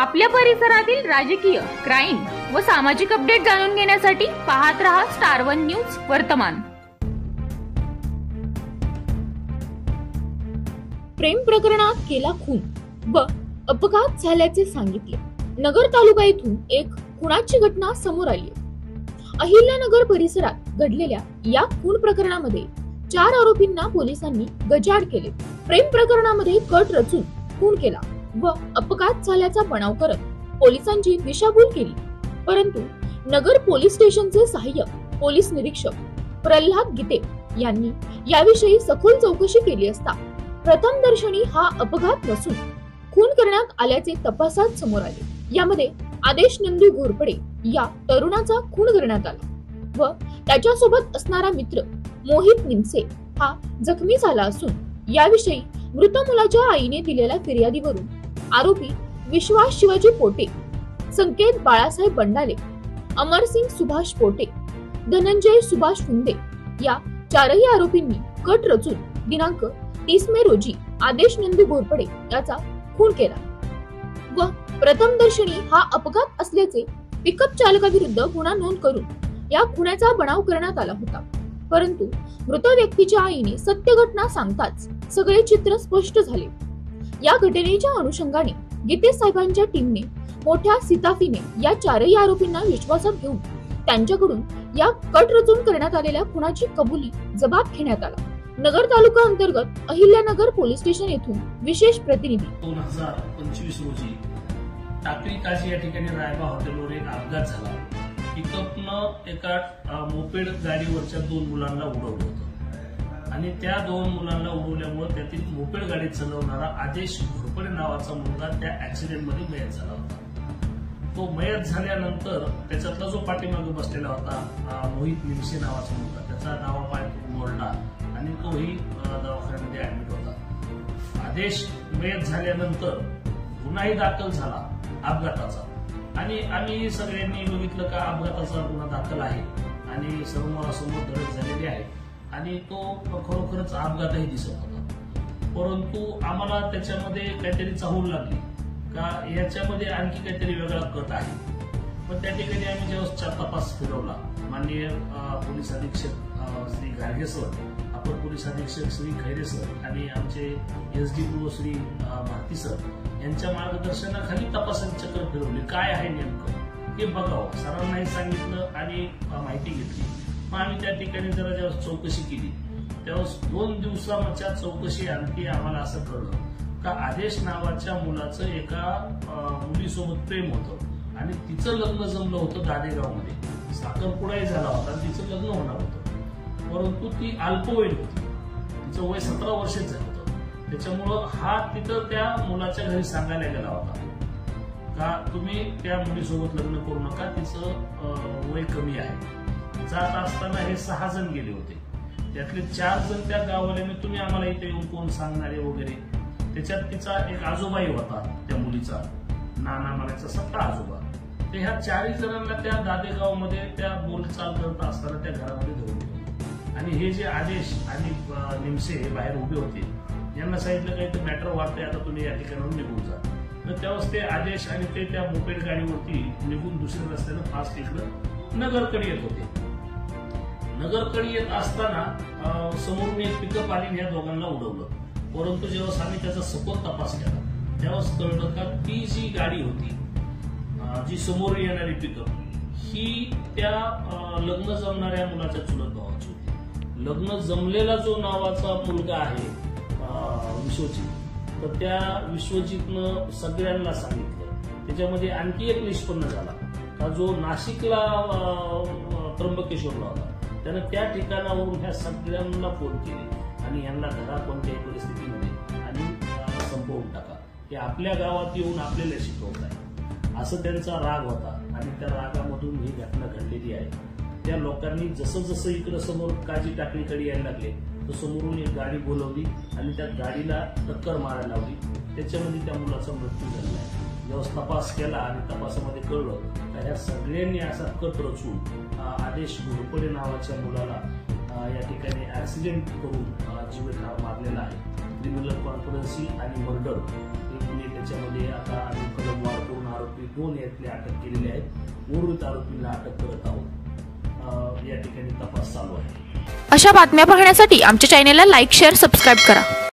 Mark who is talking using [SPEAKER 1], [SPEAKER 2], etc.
[SPEAKER 1] आपल्या परिसरातील राजकीय, क्राईम व सामाजिक अपडेट जाणून घेण्यासाठी पाहत रहा स्टार वन न्यूज वर्तमान।
[SPEAKER 2] प्रेम प्रकरणात केला खून व अपघात झाल्याचे सांगितले। नगर तालुका येथून एक खुनाची घटना समोर आली आहे। अहिल्यानगर परिसरात घडलेल्या या खून प्रकरणामध्ये 4 आरोपींना पोलिसांनी गजाआड केले। प्रेम प्रकरणामध्ये कट रचून खून केला व अपघात झाल्याचा बनाव करत पोलिसांची दिशाभूल केली, परंतु नगर पोलीस स्टेशनचे सहाय्यक पोलीस निरीक्षक प्रल्हाद गीते यांनी याविषयी सखोल चौकशी केली असता प्रथम दर्शनी हा अपघात नसून खून करण्यात आल्याचे तपासात समोर आले। यामध्ये आदेश नंदू घोरपडे या तरुणाचा खून करण्यात आला व त्याच्यासोबत असणारा मित्र मोहित निमसे हा जखमी झाला असून याविषयी मृत मुलाच्या आईने दिलेल्या फिर्यादीवरून आरोपी विश्वास शिवाजी पोटे, संकेत बाळासाहेब बंडाले, अमरसिंग सुभाष पोटे, धनंजय सुभाष फुंदे या 4ही आरोपींनी कट रचून दिनांक 30 मे रोजी आदेश नंदू घोरपडे याचा खून केला व प्रथम दर्शनी हा अपघात असल्याचे पिकअप चालकाविरुद्ध गुन्हा नोंद करून या खुनाचा बनाव करण्यात आला होता, परंतु मृत व्यक्तीच्या आईने सत्य घटना सांगताच सगळे चित्र स्पष्ट झाले। या घटनेच्या अनुषंगाने गीते साहेबांच्या टीमने मोठ्या सिताफीने या 4ही आरोपींना विश्वासात घेऊन त्यांच्याकडून या कट रचून करण्यात आलेल्या खुनाची कबुली जबाब घेण्यात आला। नगर तालुका अंतर्गत अहिल्यानगर पोलीस स्टेशन येथून विशेष प्रतिनिधी।
[SPEAKER 3] 2025 रोजी टाकळी काशी या ठिकाणी रायबा हॉटेलवर एक अपघात झाला। पिकअपनं एका मोपेड गाडीवरच्या 2 मुलांना उडवलं होतं आणि त्या 2 मुलांना उडवल्यामुळे त्यातील मोपेड गाडी चालवणारा आदेश घोरपडे नावाचा मुलगा त्या ऍक्सिडेंट मध्ये मयत झाला होता। तो मयत झाल्यानंतर त्याच्यातला जो पाठीमागे बसलेला होता मोहित निमसे नावाचा मुलगा, त्याचा नावापाय मोडला आणि तोही दवाखान्यामध्ये ऍडमिट होता। आदेश मयत झाल्यानंतर गुन्हाही दाखल झाला अपघाताचा आणि आम्ही सगळ्यांनी बघितलं का अपघाताचा गुन्हा दाखल आहे आणि समोरासमोर धडक झालेली आहे आणि तो खरोखरच अपघातही दिसत होता, परंतु आम्हाला त्याच्यामध्ये काहीतरी चाहूल लागली का याच्यामध्ये आणखी काहीतरी वेगळा कट आहे। पण त्या ठिकाणी आम्ही जेव्हा तपास फिरवला, माननीय पोलीस अधीक्षक श्री गार्गे सर, अपर पोलीस अधीक्षक श्री खैरे सर आणि आमचे एसडीपीओ श्री भारती सर यांच्या मार्गदर्शनाखाली तपासाची चक्र फिरवली, काय आहे नेमकं हे बघावं, सरांनाही सांगितलं आणि माहिती घेतली। मग आम्ही त्या ठिकाणी जरा जेव्हा चौकशी केली तेव्हा 2 दिवसाच्या चौकशी आणखी आम्हाला असं कळलं का आदेश नावाच्या मुलाचं एका मुलीसोबत प्रेम होतं आणि तिचं लग्न जमलं होतं दादेगावमध्ये, साखरपुडाही झाला होता, तिचं लग्न होणार होतं, परंतु ती अल्पवयीन होती, तिचं वय 17 वर्षच झालं होतं। त्याच्यामुळं हा तिथं त्या मुलाच्या घरी सांगायला गेला होता का तुम्ही त्या मुलीसोबत लग्न करू नका, तिचं वय कमी आहे। जात असताना हे 6 जण गेले होते, त्यातले 4 जण त्या गावाल्याने तुम्ही आम्हाला इथे येऊन कोण सांगणारे वगैरे, त्याच्यात तिचा एक आजोबाही होता, त्या मुलीचा नाना म्हणायचा सत्ता आजोबा। तर ह्या 4ही जणांना त्या दादेगावमध्ये त्या बोलचाल करत असताना त्या घरामध्ये धरले आणि हे जे आदेश आणि निमसे हे बाहेर उभे होते, यांना सांगितलं काही तर मॅटर वाटतंय, आता तुम्ही या ठिकाणाहून निघून जा। तर तेव्हाच ते आदेश आणि ते त्या मोपेड गाडीवरती निघून दुसऱ्या रस्त्यानं फास्ट इकडं नगरकडे येत होते। नगरकडे येत असताना समोरून एक पिकअप आली, या दोघांना उडवलं, परंतु जेव्हा आम्ही त्याचा सखोल तपास केला तेव्हाच कळलं का ती जी गाडी होती, जी समोर येणारी पिकअप, ही त्या लग्न जमणाऱ्या मुलाच्या चुलत भावाची होती। लग्न जमलेला जो नावाचा मुलगा आहे विश्वजित, तर त्या विश्वजितनं सगळ्यांना सांगितलं। त्याच्यामध्ये आणखी एक निष्पन्न झाला का जो नाशिकला त्र्यंबकेश्वरला होता, त्यानं त्या ठिकाणावरून ह्या सगळ्यांना फोन केले आणि यांना घरा कोणत्याही परिस्थितीमध्ये आणि संपवून टाका, हे आपल्या गावात येऊन आपल्याला शिकवत आहे, असं त्यांचा राग होता आणि त्या रागामधून ही घटना घडलेली आहे। त्या लोकांनी जसं जसं इकडं समोर काजी टाकळीकडे यायला लागले तर समोरून एक गाडी बोलवली आणि त्या गाडीला टक्कर मारायला लावली, त्याच्यामध्ये त्या मुलाचा मृत्यू झाला आहे। जेव्हा तपास केला आणि तपासामध्ये कळलं तर ह्या सगळ्यांनी असा कट रचून आदेश घोरपडे नावाच्या मुलाला या ठिकाणी ऍक्सिडेंट करून जीवित मारलेला आहे। क्रिमिनल कॉन्स्पिरसी आणि मर्डर हे गुन्हे त्याच्यामध्ये आता आम्ही कलमवार करून 2 यातले अटक केलेले आहेत. उर्वरित आरोपींना अटक करत आहोत. या ठिकाणी तपास चालू आहे.
[SPEAKER 1] अशा बातम्या पाहण्यासाठी आमच्या चॅनेलला लाईक, शेअर, सबस्क्राईब करा.